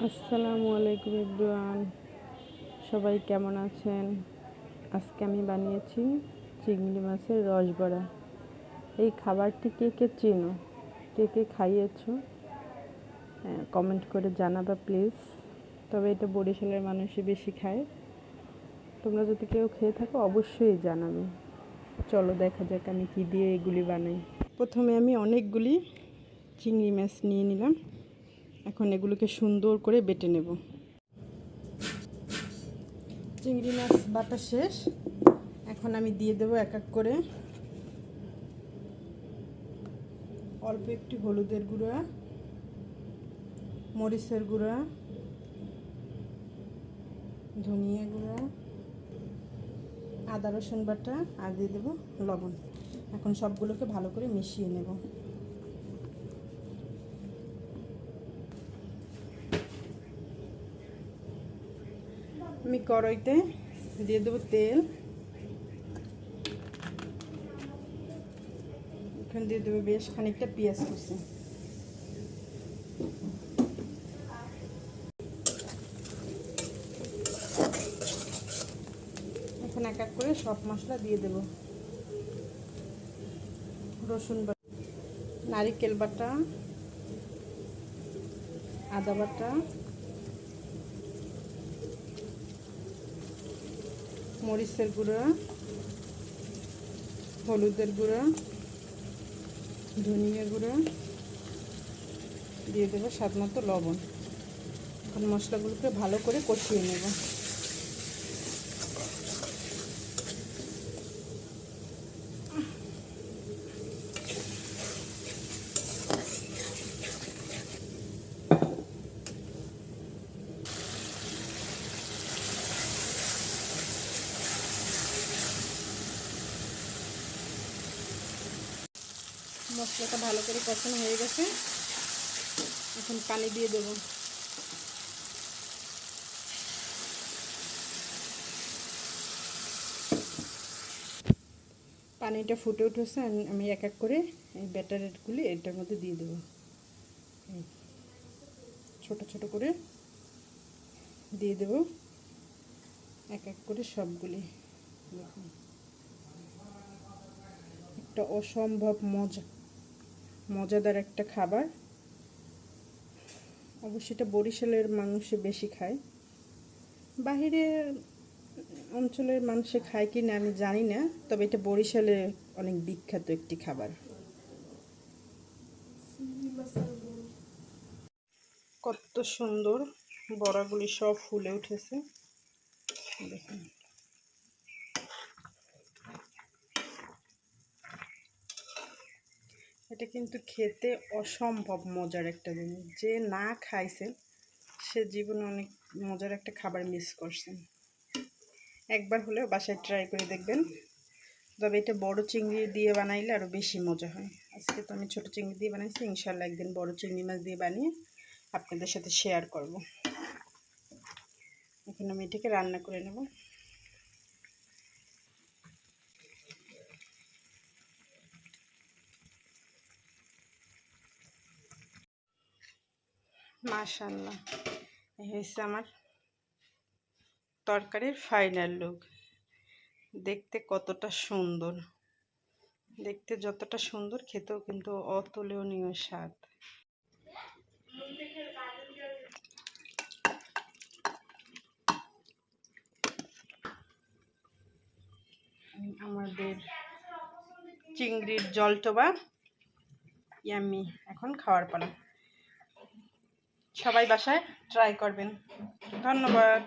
আসসালামু আলাইকুম এভরিওয়ান, সবাই কেমন আছেন? আজকে আমি বানিয়েছি চিংড়ি মাছের রসবড়া। এই খাবারটি কে কে চেনো, কে কে খাইয়েছো, কমেন্ট করে জানাবা প্লিজ। তবে এটা বরিশালের মানুষই বেশি খায়। তোমরা যদি কেউ খেয়ে থাকো অবশ্যই জানাবে। চলো দেখা যাক আমি কি দিয়ে এগুলি বানাই। প্রথমে আমি অনেকগুলি চিংড়ি মাছ নিয়ে নিলাম। এখন এগুলোকে সুন্দর করে বেটে নেব। চিংড়ি মাছ বাটা শেষ। এখন আমি দিয়ে দেবো এক এক করে অল্প একটু হলুদের গুঁড়া, মরিচের গুঁড়া, ধনিয়া গুঁড়া, আদা রসুন বাটা আর দিয়ে দেবো লবণ। এখন সবগুলোকে ভালো করে মিশিয়ে নেব। আমি কড়াইতে দিয়ে দেবো তেল। এখানে দিয়ে দেবো বেশ খানিকটা পেঁয়াজ কুচি। এখন এক এক করে সব মশলা দিয়ে দেব। রসুন বাটা, নারিকেল বাটা, আদা বাটা, মরিচের গুঁড়া, হলুদের গুঁড়া, ধনিয়া গুঁড়া, দিয়ে দেবো স্বাদ মতো লবণ। এখন মশলাগুলোকে ভালো করে কষিয়ে নেব। মশলাটা ভালো করে কষানো হয়ে গেছে। এখন পানি দিয়ে দেব। পানিটা ফুটে উঠেছে। আমি এক এক করে এই ব্যাটারগুলি এটার মধ্যে দিয়ে দেব। ছোট ছোট করে দিয়ে দেব এক এক করে সবগুলি। একটা অসম্ভব মজাদার একটা খাবার। অবশ্যই এটা বরিশালের মানুষে বেশি খায়। বাহিরের অঞ্চলের মানুষে খায় কি না আমি জানি না, তবে এটা বরিশালে অনেক বিখ্যাত একটি খাবার। কত সুন্দর বড়াগুলি সব ফুলে উঠেছে দেখুন। এটা কিন্তু খেতে অসম্ভব মজার একটা জিনিস। যে না খাইছেন সে জীবনে অনেক মজার একটা খাবার মিস করছেন। একবার হলেও বাসায় ট্রাই করে দেখবেন। তবে এটা বড় চিংড়ি দিয়ে বানাইলে আরও বেশি মজা হয়। আজকে তো আমি ছোট চিংড়ি দিয়ে বানাইছি, ইনশাল্লাহ একদিন বড় চিংড়ি মাছ দিয়ে বানিয়ে আপনাদের সাথে শেয়ার করব। এখন আমি এটাকে রান্না করে নেব। মাশাআল্লাহ, এই হচ্ছে আমার তরকারির ফাইনাল লুক। দেখতে কতটা সুন্দর, দেখতে যতটা সুন্দর খেতেও কিন্তু অতুলনীয় স্বাদ। আমাদের চিংড়ির জলটোবা ইয়াম্মি। এখন খাওয়ার পালা। সবাই বাসায় ট্রাই করবেন। ধন্যবাদ।